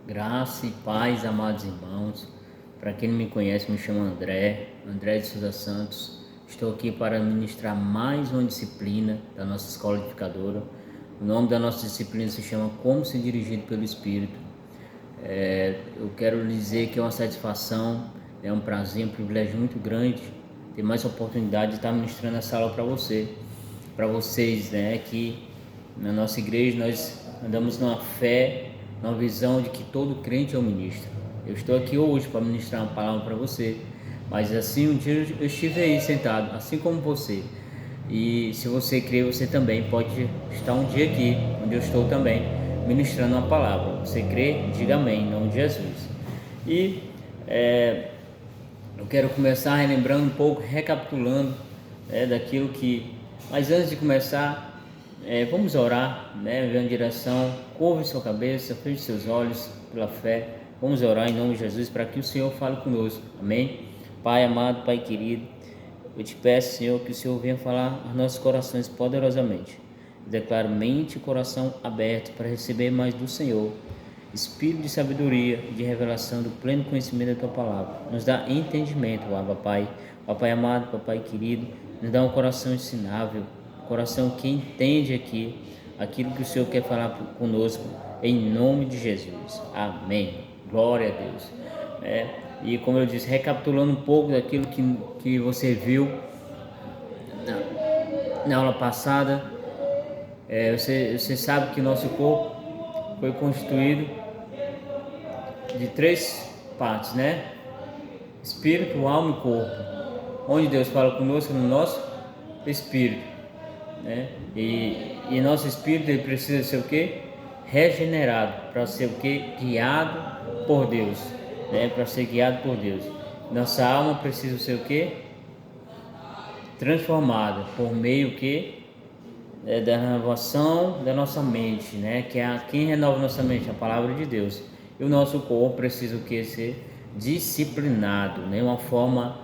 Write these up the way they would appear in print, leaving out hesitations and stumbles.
Graça e paz, amados irmãos. Para quem não me conhece, me chamo André de Souza Santos. Estou aqui para ministrar mais uma disciplina da nossa escola edificadora. O nome da nossa disciplina se chama Como Ser Dirigido pelo Espírito. Eu quero lhe dizer que é uma satisfação, é um prazer, um privilégio muito grande ter mais oportunidade de estar ministrando essa aula para vocês, né? Que na nossa igreja nós andamos numa fé, numa visão de que todo crente é um ministro. Eu estou aqui hoje para ministrar uma palavra para você, mas assim um dia eu estive aí sentado, assim como você. E se você crê, você também pode estar um dia aqui, onde eu estou também, ministrando uma palavra. Você crê? Diga amém, em nome de Jesus. E eu quero começar relembrando um pouco, recapitulando daquilo que... Mas antes de começar, vamos orar, ver uma direção, curve sua cabeça, feche seus olhos pela fé. Vamos orar em nome de Jesus para que o Senhor fale conosco, amém? Pai amado, Pai querido, eu te peço, Senhor, que o Senhor venha falar aos nossos corações poderosamente. Eu declaro mente e coração aberto para receber mais do Senhor. Espírito de sabedoria, de revelação, do pleno conhecimento da Tua Palavra. Nos dá entendimento, Abba Pai. Papai amado, Papai querido, nos dá um coração ensinável, um coração que entende aqui aquilo que o Senhor quer falar conosco, em nome de Jesus. Amém. Glória a Deus. E como eu disse, recapitulando um pouco daquilo que você viu na aula passada, você sabe que nosso corpo foi constituído de três partes, espírito, alma e corpo, onde Deus fala conosco no nosso espírito, e nosso espírito ele precisa ser o quê? Regenerado, para ser o quê? Guiado por Deus, para ser guiado por Deus. Nossa alma precisa ser o quê? Transformada por meio que da renovação da nossa mente, que é quem renova nossa mente, a palavra de Deus. E o nosso corpo precisa o que? Ser disciplinado, uma forma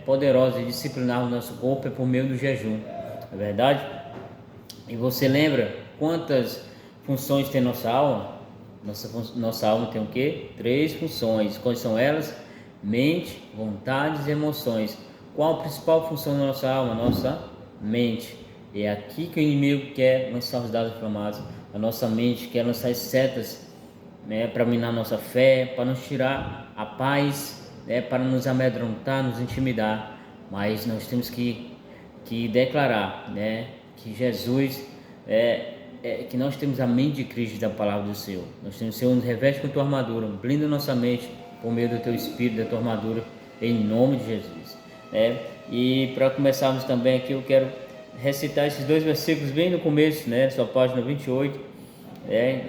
poderosa de disciplinar o nosso corpo é por meio do jejum, não é verdade? E você lembra quantas funções tem nossa alma? Nossa alma tem o que? 3 funções. Quais são elas? Mente, vontades e emoções. Qual a principal função da nossa alma? Nossa mente. É aqui que o inimigo quer lançar os dados inflamados. A nossa mente quer lançar as setas, para minar nossa fé, para nos tirar a paz, para nos amedrontar, nos intimidar. Mas nós temos que declarar, que Jesus que nós temos a mente de Cristo, da palavra do Senhor. Nós temos o Senhor, nos reveste com a tua armadura, blinda nossa mente por meio do teu Espírito, da tua armadura, em nome de Jesus. E para começarmos também aqui, eu quero recitar esses 2 versículos bem no começo, sua página 28.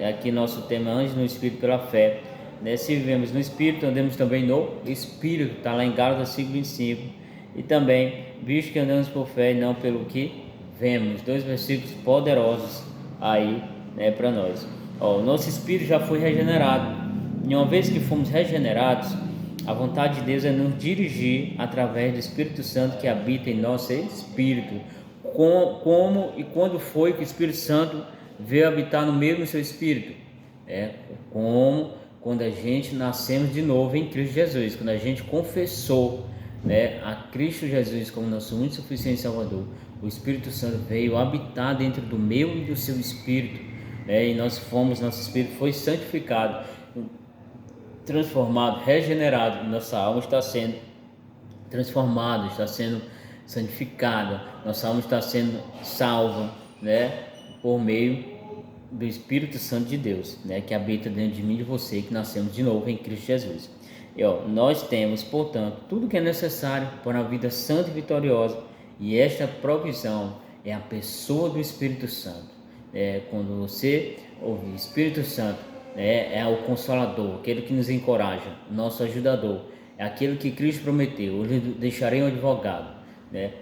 Aqui nosso tema, anjos no Espírito pela fé. Se vivemos no Espírito, andemos também no Espírito, está lá em Gálatas 5:25. E também, visto que andamos por fé e não pelo que vemos. 2 versículos poderosos aí, para nós. O nosso espírito já foi regenerado. E uma vez que fomos regenerados, a vontade de Deus é nos dirigir através do Espírito Santo que habita em nosso espírito. Como e quando foi que o Espírito Santo veio habitar no meio do seu espírito? Como quando a gente nascemos de novo em Cristo Jesus, quando a gente confessou a Cristo Jesus como nosso único e suficiente Salvador, o Espírito Santo veio habitar dentro do meu e do seu espírito, e nosso espírito foi santificado, transformado, regenerado. Nossa alma está sendo transformada, está sendo santificada, nossa alma está sendo salva, por meio do Espírito Santo de Deus, que habita dentro de mim e de você, que nascemos de novo em Cristo Jesus. Nós temos, portanto, tudo que é necessário para uma vida santa e vitoriosa, e esta provisão é a pessoa do Espírito Santo. Quando você ouve Espírito Santo, é o Consolador, aquele que nos encoraja, nosso ajudador, é aquele que Cristo prometeu: eu lhe deixarei um advogado.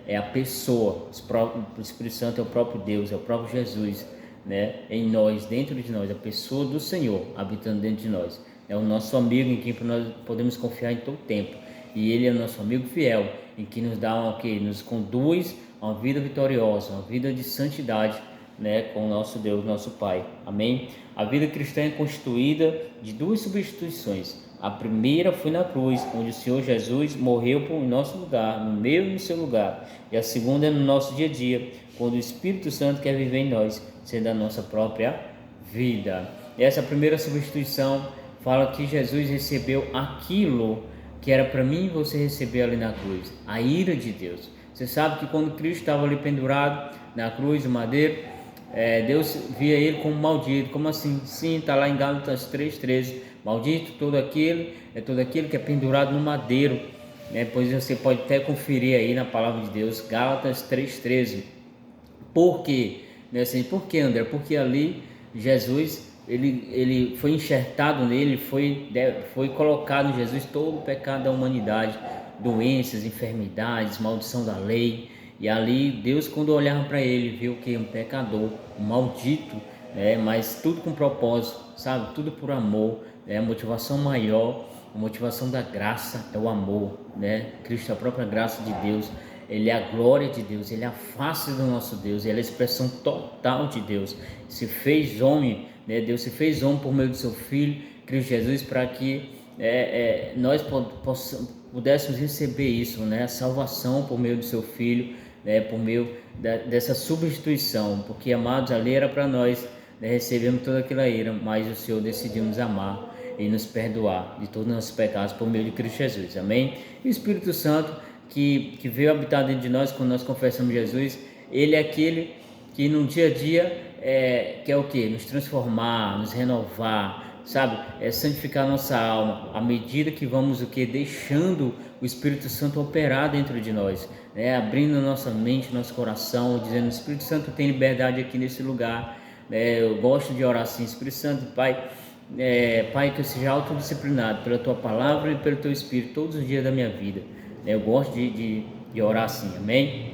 É a pessoa, o Espírito Santo é o próprio Deus, é o próprio Jesus, em nós, dentro de nós, a pessoa do Senhor habitando dentro de nós. É o nosso amigo em quem nós podemos confiar em todo tempo, e Ele é o nosso amigo fiel, em que nos dá nos conduz a uma vida vitoriosa, uma vida de santidade, com o nosso Deus, nosso Pai. Amém? A vida cristã é constituída de duas substituições. A primeira foi na cruz, onde o Senhor Jesus morreu por nosso lugar, no meu e no seu lugar. E a segunda é no nosso dia a dia, quando o Espírito Santo quer viver em nós, sendo a nossa própria vida. E essa primeira substituição fala que Jesus recebeu aquilo que era para mim e você receber ali na cruz, a ira de Deus. Você sabe que quando Cristo estava ali pendurado na cruz, o madeiro, Deus via ele como maldito. Como assim? Sim, está lá em Gálatas 3,13. Maldito todo aquele que é pendurado no madeiro. Pois você pode até conferir aí na palavra de Deus, Gálatas 3,13. Por quê? Por que, André? Porque ali Jesus, ele foi enxertado nele, foi colocado em Jesus todo o pecado da humanidade, doenças, enfermidades, maldição da lei. E ali Deus, quando olhava para ele, viu que um pecador, um maldito, mas tudo com propósito, sabe? Tudo por amor, a motivação maior, a motivação da graça é o amor, Cristo é a própria graça de Deus. Ele é a glória de Deus, Ele é a face do nosso Deus, Ele é a expressão total de Deus. Se fez homem, Deus se fez homem por meio do seu Filho, Cristo Jesus, para que nós pudéssemos receber isso, a salvação por meio do seu Filho, por meio dessa substituição. Porque, amados, ali era para nós, recebemos toda aquela ira, mas o Senhor decidiu nos amar e nos perdoar de todos os nossos pecados por meio de Cristo Jesus, amém? E o Espírito Santo, que veio habitar dentro de nós quando nós confessamos Jesus, ele é aquele que no dia a dia quer o quê? Nos transformar, nos renovar, sabe? Santificar nossa alma, à medida que vamos o quê? Deixando o Espírito Santo operar dentro de nós, abrindo nossa mente, nosso coração, dizendo: Espírito Santo, tem liberdade aqui nesse lugar. Eu gosto de orar assim: Espírito Santo, Pai, que eu seja autodisciplinado pela Tua Palavra e pelo Teu Espírito todos os dias da minha vida. Eu gosto de orar assim, amém?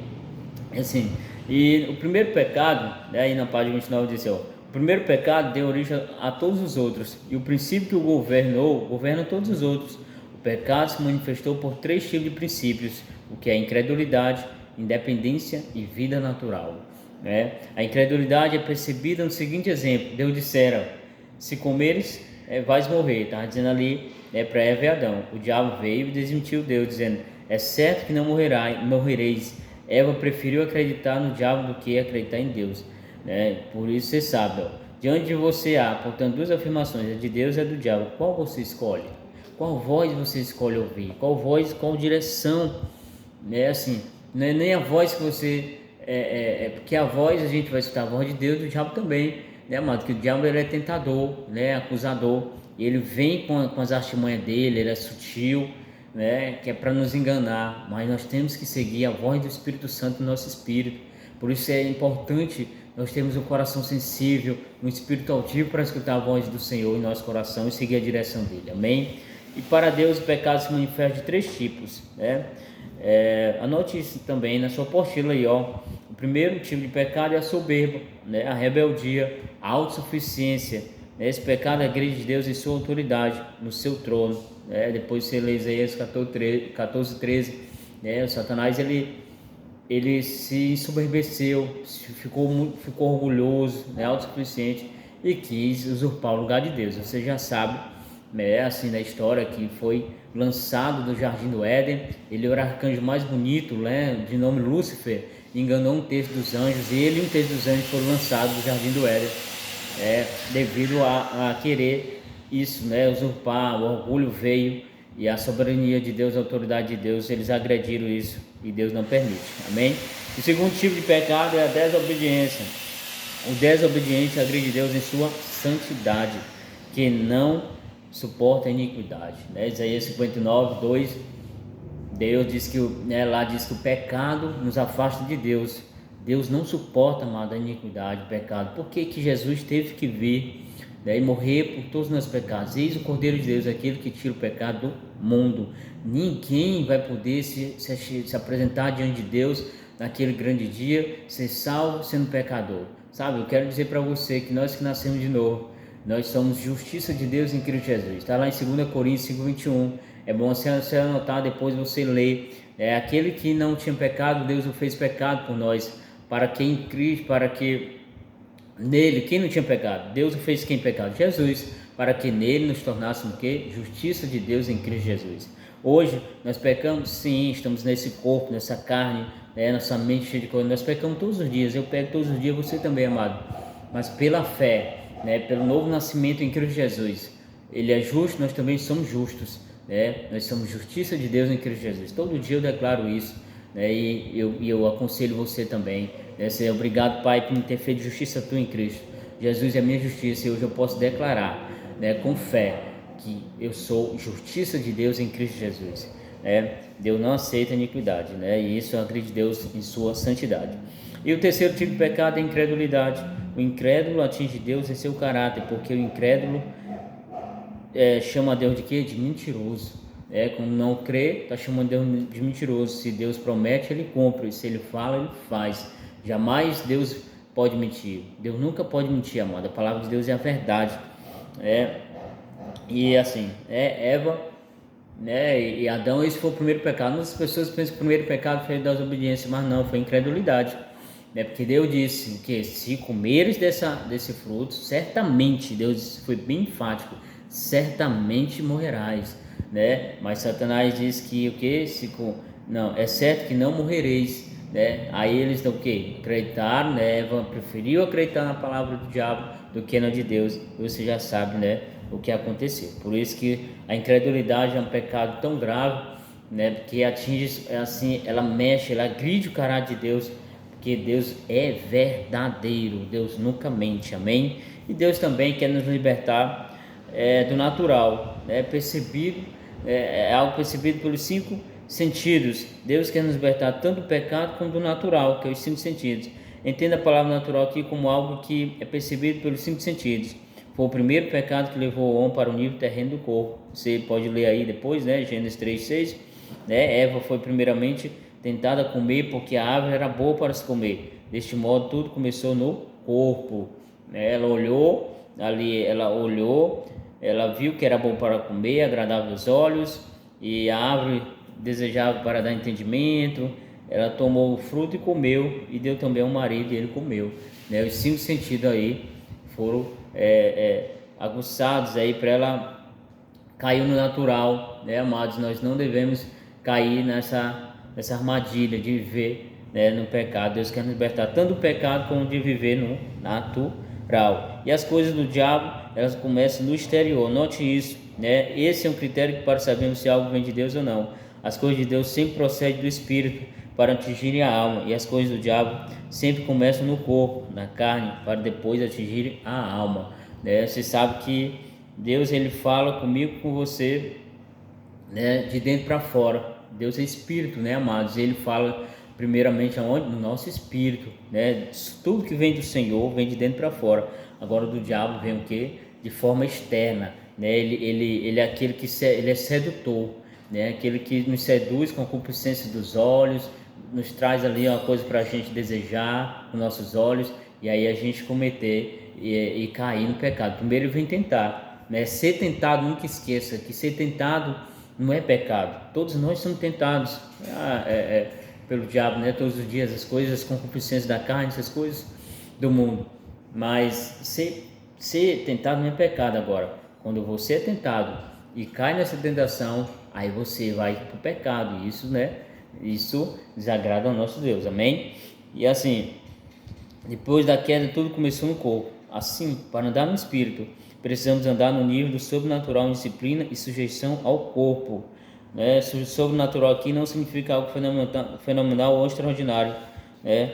Assim, e o primeiro pecado, aí na página 29 diz assim: o primeiro pecado deu origem a todos os outros, e o princípio que o governa todos os outros. O pecado se manifestou por 3 tipos de princípios, o que é a incredulidade, independência e vida natural. A incredulidade é percebida no seguinte exemplo: Deus dissera: se comeres, vais morrer. Estava dizendo ali para Eva e Adão. O diabo veio e desmentiu Deus, dizendo: é certo que não morrereis. Eva preferiu acreditar no diabo do que acreditar em Deus. Por isso você sabe, diante de você há, portanto, 2 afirmações: a de Deus e a do diabo. Qual você escolhe? Qual voz você escolhe ouvir? Qual voz, qual direção? Assim, não é nem a voz que você... porque a voz a gente vai escutar a voz de Deus, do diabo também, amado? Que o diabo, ele é tentador, acusador, e ele vem com as artimanhas dele, ele é sutil, que é para nos enganar, mas nós temos que seguir a voz do Espírito Santo no nosso espírito. Por isso é importante nós termos um coração sensível, um espírito altivo para escutar a voz do Senhor em nosso coração e seguir a direção dele, amém? E para Deus o pecado se manifesta de 3 tipos, anote isso também na sua apostila aí, O primeiro tipo de pecado é a soberba, a rebeldia, a autossuficiência. Esse pecado agride Deus em sua autoridade, no seu trono. Depois você lê Isaías 14:13, o Satanás ele se ensoberbeceu, ficou orgulhoso, autossuficiente, e quis usurpar o lugar de Deus. Você já sabe, assim, da história, que foi lançado do jardim do Éden. Ele era o arcanjo mais bonito, de nome Lúcifer, enganou 1/3 dos anjos, e ele e 1/3 dos anjos foram lançados do jardim do Éden, devido a querer isso, usurpar. O orgulho veio, e a soberania de Deus, a autoridade de Deus, eles agrediram isso, e Deus não permite, amém? O segundo tipo de pecado é a desobediência. O desobediente agride Deus em sua santidade, que não suporta a iniquidade. Isaías 59:2, Deus diz que lá diz que o pecado nos afasta de Deus. Deus não suporta, amado, a iniquidade, o pecado. Por que Jesus teve que vir e morrer por todos os nossos pecados? Eis o Cordeiro de Deus, aquele que tira o pecado do mundo. Ninguém vai poder se apresentar diante de Deus naquele grande dia, ser salvo sendo pecador. Sabe, eu quero dizer para você que nós que nascemos de novo, nós somos justiça de Deus em Cristo Jesus. Está lá em 2 Coríntios 5:21. É bom você anotar, depois você lê. Aquele que não tinha pecado, Deus o fez pecado por nós, para que em Cristo, para que Nele, quem não tinha pecado? Deus o fez quem pecado? Jesus, para que nele nos tornássemos o quê? Justiça de Deus em Cristo Jesus. Hoje nós pecamos, sim, estamos nesse corpo, nessa carne, né, nossa mente cheia de coisa, nós pecamos todos os dias, eu pego todos os dias, você também, amado, mas pela fé, né, pelo novo nascimento em Cristo Jesus, Ele é justo, nós também somos justos, né, nós somos justiça de Deus em Cristo Jesus. Todo dia eu declaro isso, né, e eu aconselho você também, né, ser obrigado, Pai, por me ter feito justiça tua em Cristo. Jesus é a minha justiça e hoje eu posso declarar, né, com fé, que eu sou justiça de Deus em Cristo Jesus, né? Deus não aceita iniquidade, né? E isso acredita Deus em sua santidade. E o terceiro tipo de pecado é a incredulidade. O incrédulo atinge Deus em seu caráter, porque o incrédulo chama Deus de quê? De mentiroso. Quando não crê, está chamando Deus de mentiroso. Se Deus promete, Ele cumpre. Se Ele fala, Ele faz. Jamais Deus pode mentir. Deus nunca pode mentir, amado. A palavra de Deus é a verdade. E assim, Eva, né, e Adão, esse foi o primeiro pecado. Muitas pessoas pensam que o primeiro pecado foi a desobediência, mas não, foi a incredulidade, né? Porque Deus disse que se comeres desse fruto, certamente, Deus foi bem enfático, certamente morrerás, né? Mas Satanás disse que o que? Não, é certo que não morrereis, né? Aí eles o que? Acreditaram, né? Eva preferiu acreditar na palavra do diabo do que na de Deus. Você já sabe, né, o que aconteceu. Por isso que a incredulidade é um pecado tão grave, né? Porque atinge, assim, ela mexe, ela agride o caráter de Deus, porque Deus é verdadeiro, Deus nunca mente, amém? E Deus também quer nos libertar do natural, né? Percebido, é algo percebido pelos 5 sentidos. Deus quer nos libertar tanto do pecado como do natural, que é os 5 sentidos. Entenda a palavra natural aqui como algo que é percebido pelos 5 sentidos. Foi o primeiro pecado que levou o homem para o nível terreno do corpo. Você pode ler aí depois, né? Gênesis 3:6, né? Eva foi primeiramente tentada a comer porque a árvore era boa para se comer. Deste modo tudo começou no corpo, né? Ela olhou, ela viu que era bom para comer, agradável aos olhos, e a árvore desejável para dar entendimento. Ela tomou o fruto e comeu, e deu também ao marido e ele comeu, né? Os 5 sentidos aí foram aguçados aí para ela cair no natural, né, amados? Nós não devemos cair nessa armadilha de viver, né, no pecado. Deus quer nos libertar tanto do pecado como de viver no natural. E as coisas do diabo, elas começam no exterior. Note isso, né? Esse é um critério para sabermos se algo vem de Deus ou não. As coisas de Deus sempre procedem do Espírito para atingirem a alma, e as coisas do diabo sempre começam no corpo, na carne, para depois atingirem a alma, né? Você sabe que Deus, ele fala comigo, com você, né, de dentro para fora. Deus é Espírito, né, amados? Ele fala primeiramente aonde? No nosso espírito, né? Tudo que vem do Senhor vem de dentro para fora. Agora do diabo vem o que? De forma externa, né? Ele é aquele que ele é sedutor, né? Aquele que nos seduz com a concupiscência dos olhos, nos traz ali uma coisa para a gente desejar com nossos olhos, e aí a gente cometer e cair no pecado. Primeiro ele vem tentar, né? Ser tentado, nunca esqueça que ser tentado não é pecado. Todos nós somos tentados pelo diabo, né? Todos os dias, as coisas, as concupiscências da carne, essas coisas do mundo. Mas ser tentado não é pecado. Agora, quando você é tentado e cai nessa tentação, aí você vai para o pecado. E isso, né? Isso desagrada ao nosso Deus, amém? E assim, depois da queda, tudo começou no corpo. Assim, para andar no espírito, precisamos andar no nível do sobrenatural em disciplina e sujeição ao corpo, né? Sobrenatural aqui não significa algo fenomenal ou extraordinário, né?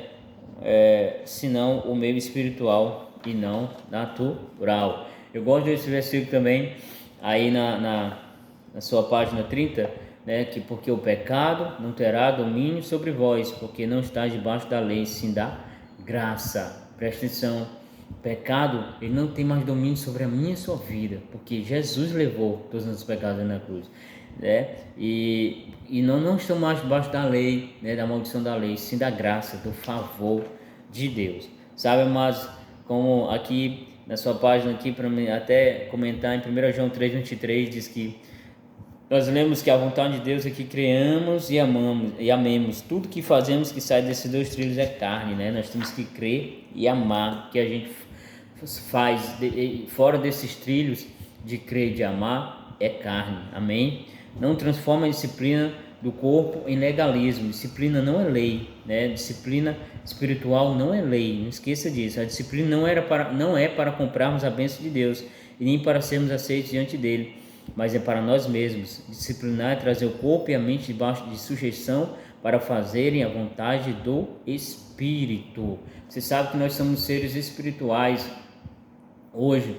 Senão o meio espiritual e não natural. Eu gosto desse versículo também, aí na sua página 30, né? Que porque o pecado não terá domínio sobre vós, porque não estáis debaixo da lei, sim da graça. Presta atenção. O pecado, ele não tem mais domínio sobre a minha e a sua vida, porque Jesus levou todos os nossos pecados na cruz, né? E não estamos mais debaixo da lei, né? Da maldição da lei, sim da graça, do favor de Deus, sabe? Mas como aqui na sua página aqui, para mim até comentar, em 1 João 3:23 diz que nós lemos que a vontade de Deus é que creamos e amemos. Tudo que fazemos que sai desses 2 trilhos é carne, né? Nós temos que crer e amar, que a gente fora desses trilhos de crer e de amar, é carne. Amém? Não transforma a disciplina do corpo em legalismo. Disciplina não é lei, né? Disciplina espiritual não é lei. Não esqueça disso. A disciplina não é para comprarmos a bênção de Deus e nem para sermos aceitos diante dele, mas é para nós mesmos. Disciplinar é trazer o corpo e a mente debaixo de sujeição para fazerem a vontade do Espírito. Você sabe que nós somos seres espirituais hoje,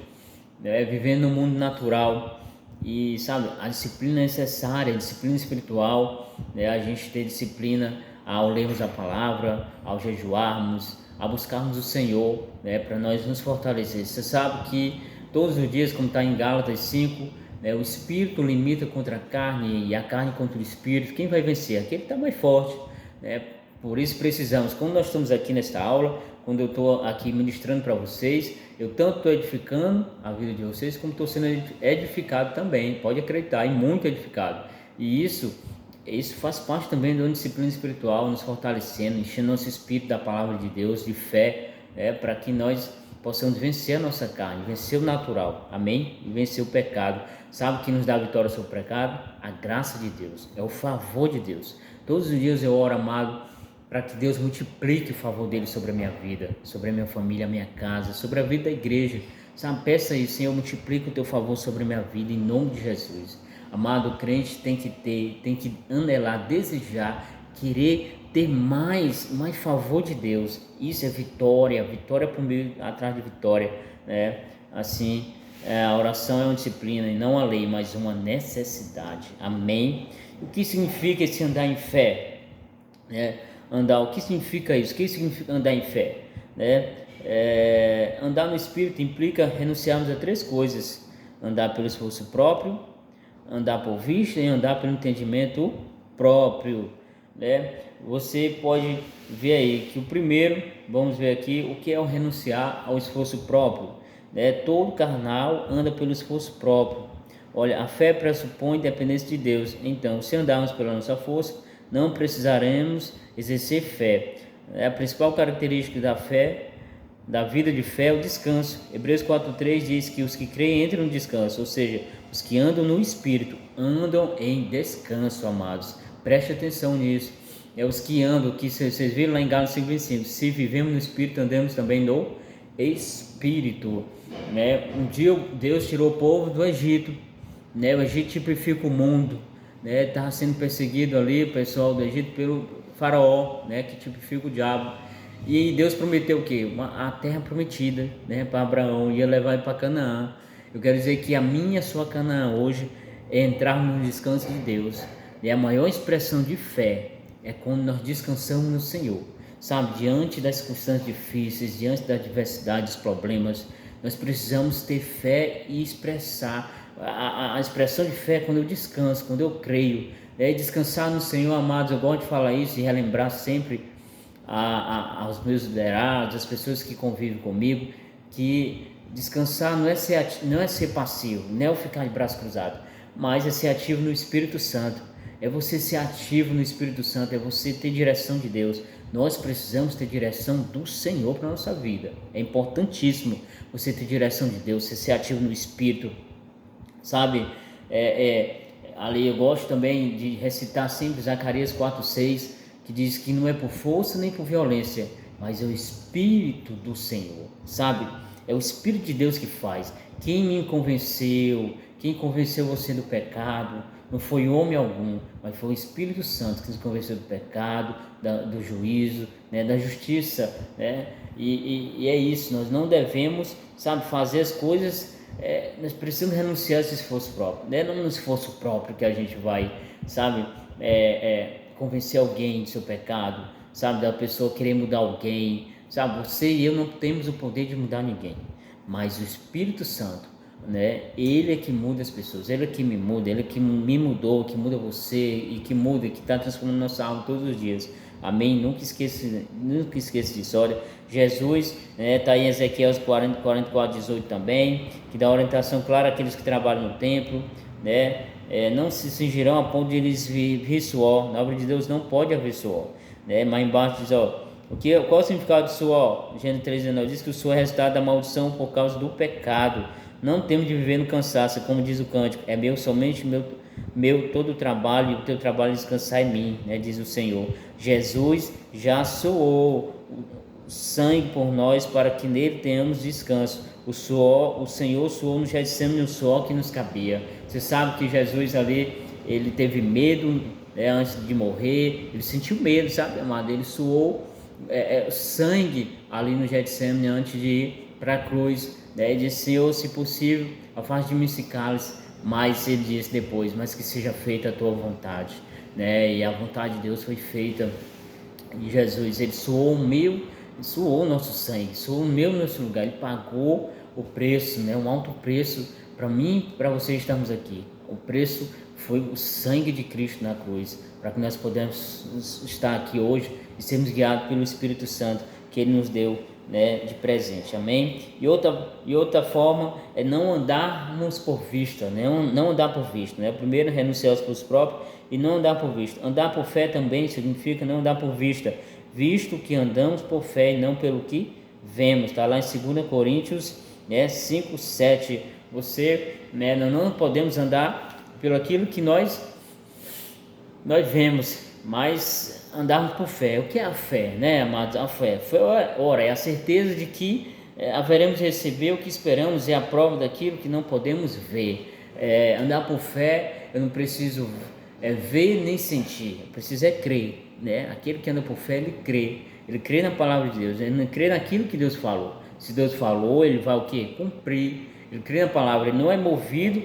né, vivendo no mundo natural, e sabe, a disciplina é necessária, a disciplina espiritual, né, a gente ter disciplina ao lermos a palavra, ao jejuarmos, a buscarmos o Senhor, né, para nós nos fortalecer. Você sabe que todos os dias, como está em Gálatas 5, né, o espírito limita contra a carne e a carne contra o espírito. Quem vai vencer? Aquele que está mais forte, né? Por isso precisamos, quando nós estamos aqui nesta aula, quando eu estou aqui ministrando para vocês, eu tanto estou edificando a vida de vocês, como estou sendo edificado também, pode acreditar, e muito edificado. E isso faz parte também de uma disciplina espiritual, nos fortalecendo, enchendo nosso espírito da palavra de Deus, de fé, para que nós possamos vencer a nossa carne, vencer o natural, amém? E vencer o pecado. Sabe o que nos dá a vitória sobre o pecado? A graça de Deus, é o favor de Deus. Todos os dias eu oro, amado, para que Deus multiplique o favor dele sobre a minha vida, sobre a minha família, a minha casa, sobre a vida da igreja. Sabe, peça aí, Senhor, multiplica o teu favor sobre a minha vida, em nome de Jesus. Amado, o crente tem que anelar, desejar, querer ter mais favor de Deus. Isso é vitória por meio, atrás de vitória, né? Assim, a oração é uma disciplina e não a lei, mas uma necessidade. Amém? O que significa esse andar em fé? O que significa isso? O que significa andar em fé? Andar no Espírito implica renunciarmos a 3 coisas: andar pelo esforço próprio, andar por vista e andar pelo entendimento próprio, né? Você pode ver aí que o primeiro, vamos ver aqui, o que é o renunciar ao esforço próprio, né? Todo carnal anda pelo esforço próprio. Olha, a fé pressupõe dependência de Deus. Então, se andarmos pela nossa força, não precisaremos exercer fé. A principal característica da fé, da vida de fé, é o descanso. Hebreus 4:3 diz que os que creem entram no descanso, ou seja, os que andam no Espírito andam em descanso, amados. Preste atenção nisso. Os que andam, que vocês viram lá em Gálatas 5:25, se vivemos no Espírito, andamos também no Espírito, né? Um dia Deus tirou o povo do Egito, né? O Egito tipifica o mundo, né? Estava sendo perseguido ali, o pessoal do Egito, pelo faraó, né? Que tipifica o diabo. E Deus prometeu o quê? A terra prometida, né? Para Abraão, ia levar ele para Canaã. Eu quero dizer que a minha e a sua Canaã hoje é entrar no descanso de Deus. E a maior expressão de fé é quando nós descansamos no Senhor. Sabe, diante das circunstâncias difíceis, diante da adversidade, dos problemas, nós precisamos ter fé e expressar. A expressão de fé é quando eu descanso, quando eu creio. Descansar no Senhor, amados, eu gosto de falar isso e relembrar sempre aos meus liderados, às pessoas que convivem comigo, que descansar não é ser passivo, não é eu ficar de braço cruzado, mas é ser ativo no Espírito Santo. É você ser ativo no Espírito Santo, é você ter direção de Deus. Nós precisamos ter direção do Senhor para a nossa vida. É importantíssimo você ter direção de Deus, você ser ativo no Espírito. Sabe, ali eu gosto também de recitar sempre Zacarias 4:6, que diz que não é por força nem por violência, mas é o Espírito do Senhor, sabe? É o Espírito de Deus que faz. Quem me convenceu, quem convenceu você do pecado, não foi homem algum, mas foi o Espírito Santo que nos convenceu do pecado, do juízo, né, da justiça, né? E é isso, nós não devemos, sabe, fazer as coisas, nós precisamos renunciar a esse esforço próprio, né? Não é no esforço próprio que a gente vai, sabe, convencer alguém do seu pecado, sabe, da pessoa querer mudar alguém, sabe, você e eu não temos o poder de mudar ninguém, mas o Espírito Santo, né? Ele é que muda as pessoas, ele é que me muda, ele é que me mudou, que muda você e que muda, que está transformando nossa alma todos os dias. Amém? Nunca esqueça disso. Olha, Jesus, está em Ezequiel 44:18 também, que dá orientação clara àqueles que trabalham no templo, né? Não se cingirão a ponto de eles vir suor. Na obra de Deus não pode haver suor, né? Mas embaixo diz, Qual é o significado do suor? Gênesis 3,19 diz que o suor é resultado da maldição por causa do pecado. Não temos de viver no cansaço, como diz o cântico. É meu, somente meu todo o trabalho, e o teu trabalho descansar em mim, né? Diz o Senhor. Jesus já suou o sangue por nós para que nele tenhamos descanso. O Senhor suou no Getsemane o suor que nos cabia. Você sabe que Jesus ali, ele teve medo, né, antes de morrer. Ele sentiu medo, sabe, amado? Ele suou sangue ali no Getsemane antes de ir para a cruz, né? Ele disse: Senhor, se possível, afaste de mim esse cálice. Mas ele disse depois: mas que seja feita a tua vontade, né? E a vontade de Deus foi feita. E Jesus, ele suou o nosso sangue, suou o meu nosso lugar. Ele pagou o preço, né? Um alto preço para mim, para você estarmos aqui. O preço foi o sangue de Cristo na cruz, para que nós podemos estar aqui hoje e sermos guiados pelo Espírito Santo que Ele nos deu, né, de presente. Amém? E outra forma é não andarmos por vista, né? Não andar por vista, né? Primeiro, renunciar aos seus próprios e não andar por vista. Andar por fé também significa não andar por vista, visto que andamos por fé e não pelo que vemos. Está lá em 2 Coríntios, né, 5:7. Você, né, nós não podemos andar pelo aquilo que nós vemos, mas andarmos por fé. O que é a fé, né, amados? A fé é a certeza de que haveremos de receber o que esperamos, é a prova daquilo que não podemos ver. Andar por fé, eu não preciso ver nem sentir, eu preciso crer, né? Aquele que anda por fé, ele crê na palavra de Deus, ele não crê naquilo que Deus falou. Se Deus falou, ele vai o quê? Cumprir. Ele crê na palavra, ele não é movido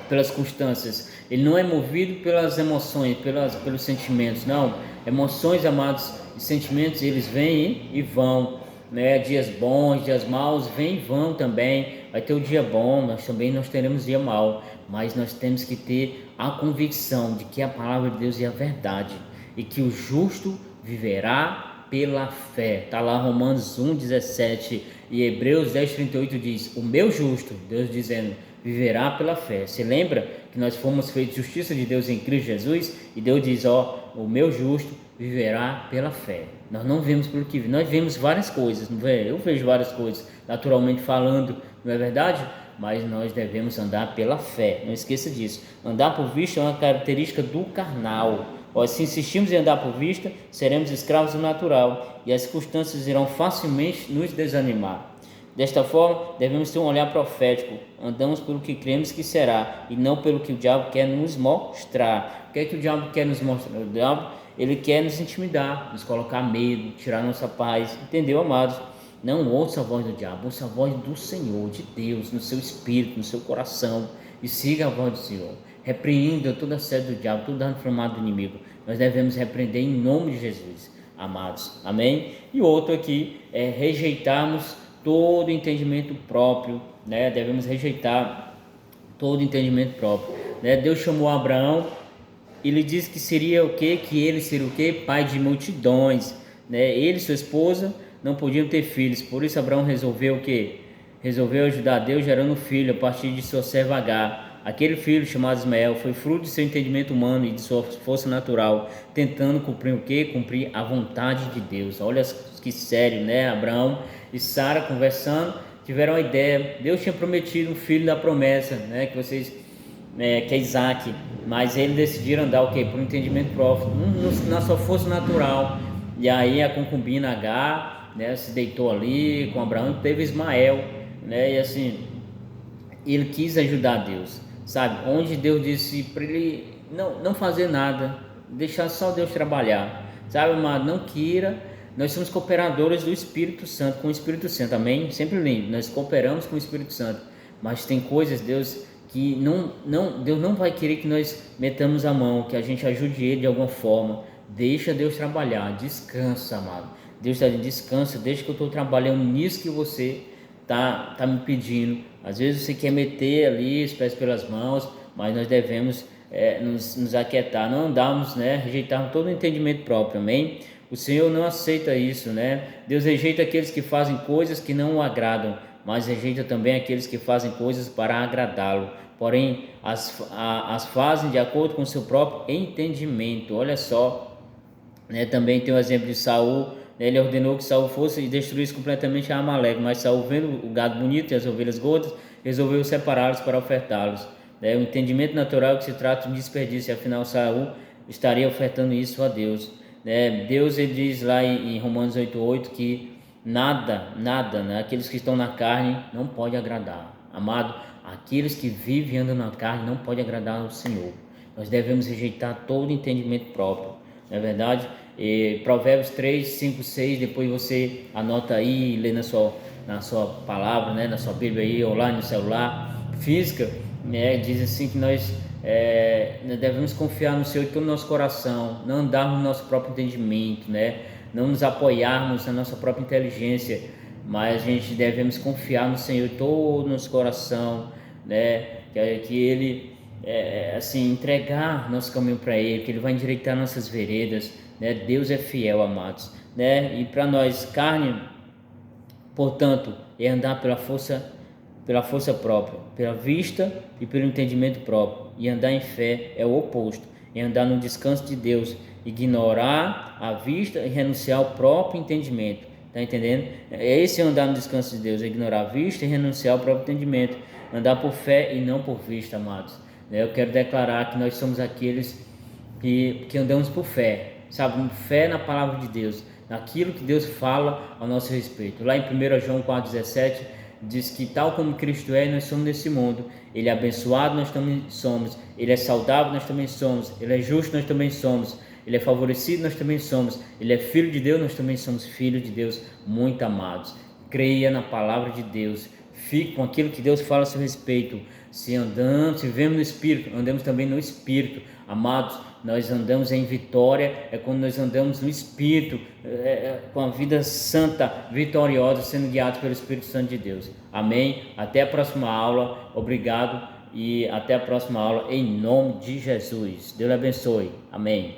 pelas circunstâncias, ele não é movido pelas emoções, pelos sentimentos. Não, emoções, amados, e sentimentos, eles vêm e vão, né? Dias bons, dias maus, vêm e vão também. Vai ter o dia bom, nós teremos dia mau, mas nós temos que ter a convicção de que a palavra de Deus é a verdade e que o justo viverá pela fé. Está lá Romanos 1,17 e Hebreus 10,38 diz: o meu justo, Deus dizendo, viverá pela fé. Se lembra que nós fomos feitos justiça de Deus em Cristo Jesus? E Deus diz: o meu justo viverá pela fé. Nós não vemos pelo que nós vemos várias coisas, não é? Eu vejo várias coisas, naturalmente falando, não é verdade? Mas nós devemos andar pela fé, não esqueça disso. Andar por vista é uma característica do carnal. Se insistimos em andar por vista, seremos escravos do natural e as circunstâncias irão facilmente nos desanimar. Desta forma, devemos ter um olhar profético. Andamos pelo que cremos que será e não pelo que o diabo quer nos mostrar. O que é que o diabo quer nos mostrar? O diabo, ele quer nos intimidar, nos colocar medo, tirar nossa paz. Entendeu, amados? Não ouça a voz do diabo, ouça a voz do Senhor, de Deus, no seu espírito, no seu coração, e siga a voz do Senhor. Repreenda toda a sede do diabo, todo dano inflamado do inimigo. Nós devemos repreender em nome de Jesus, amados. Amém? E outro aqui é rejeitarmos todo entendimento próprio, né? Devemos rejeitar todo entendimento próprio, né? Deus chamou Abraão, ele disse que seria o quê? Que ele seria o quê? Pai de multidões, né? Ele e sua esposa não podiam ter filhos, por isso Abraão resolveu o quê? Resolveu ajudar Deus gerando um filho a partir de sua serva Agar. Aquele filho chamado Ismael foi fruto de seu entendimento humano e de sua força natural, tentando cumprir o quê? Cumprir a vontade de Deus. Olha que sério, né? Abraão e Sara conversando, tiveram a ideia. Deus tinha prometido um filho da promessa, né? Que é Isaac, mas eles decidiram andar o quê? Por um entendimento próprio, na sua força natural. E aí a concubina Agar, né, se deitou ali com Abraão e teve Ismael, né? E assim, ele quis ajudar Deus, sabe? Onde Deus disse para ele não fazer nada, deixar só Deus trabalhar, sabe? Mas não queira. Nós somos cooperadores do Espírito Santo, com o Espírito Santo, amém? Sempre lindo, nós cooperamos com o Espírito Santo, mas tem coisas, Deus, que Deus não vai querer que nós metamos a mão, que a gente ajude Ele de alguma forma. Deixa Deus trabalhar, descansa, amado. Deus está dizendo: descansa, deixa que eu estou trabalhando nisso que você tá me pedindo. Às vezes você quer meter ali os pés pelas mãos, mas nós devemos nos aquietar, não andarmos, né, rejeitarmos todo o entendimento próprio, amém? O Senhor não aceita isso, né? Deus rejeita aqueles que fazem coisas que não o agradam, mas rejeita também aqueles que fazem coisas para agradá-lo. Porém, as fazem de acordo com o seu próprio entendimento. Olha só, né? Também tem o exemplo de Saul, Ele ordenou que Saul fosse e destruísse completamente a Amaleque, mas Saul, vendo o gado bonito e as ovelhas gordas, resolveu separá-los para ofertá-los. O entendimento natural é que se trata de desperdício, afinal Saul estaria ofertando isso a Deus. Deus, ele diz lá em Romanos 8:8 que nada, aqueles que estão na carne não pode agradar. Amado, aqueles que vivem e andam na carne não pode agradar ao Senhor. Nós devemos rejeitar todo entendimento próprio, não é verdade? Provérbios 3, 5, 6, depois você anota aí e lê na sua palavra, na sua Bíblia aí, ou lá no celular, física, diz assim que nós devemos confiar no Senhor de todo o nosso coração, não andarmos no nosso próprio entendimento, não nos apoiarmos na nossa própria inteligência, mas a gente devemos confiar no Senhor de todo o nosso coração, que Ele assim, entregar nosso caminho para Ele, que Ele vai endireitar nossas veredas, Deus é fiel, amados, e para nós, carne, portanto, é andar pela força própria, pela vista e pelo entendimento próprio, e andar em fé é o oposto, é andar no descanso de Deus, ignorar a vista e renunciar ao próprio entendimento. Tá entendendo? Esse é andar no descanso de Deus, é ignorar a vista e renunciar ao próprio entendimento, andar por fé e não por vista, amados. Eu quero declarar que nós somos aqueles que andamos por fé, sabe? Fé na palavra de Deus, naquilo que Deus fala ao nosso respeito. Lá em 1 João 4,17 diz que tal como Cristo é, nós somos nesse mundo. Ele é abençoado, nós também somos. Ele é saudável, nós também somos. Ele é justo, nós também somos. Ele é favorecido, nós também somos. Ele é filho de Deus, nós também somos filhos de Deus, muito amados. Creia na palavra de Deus. Fique com aquilo que Deus fala a seu respeito. Se vivemos no Espírito, andamos também no Espírito. Amados, nós andamos em vitória, é quando nós andamos no Espírito, com a vida santa, vitoriosa, sendo guiados pelo Espírito Santo de Deus. Amém? Até a próxima aula. Obrigado e até a próxima aula, em nome de Jesus. Deus abençoe. Amém.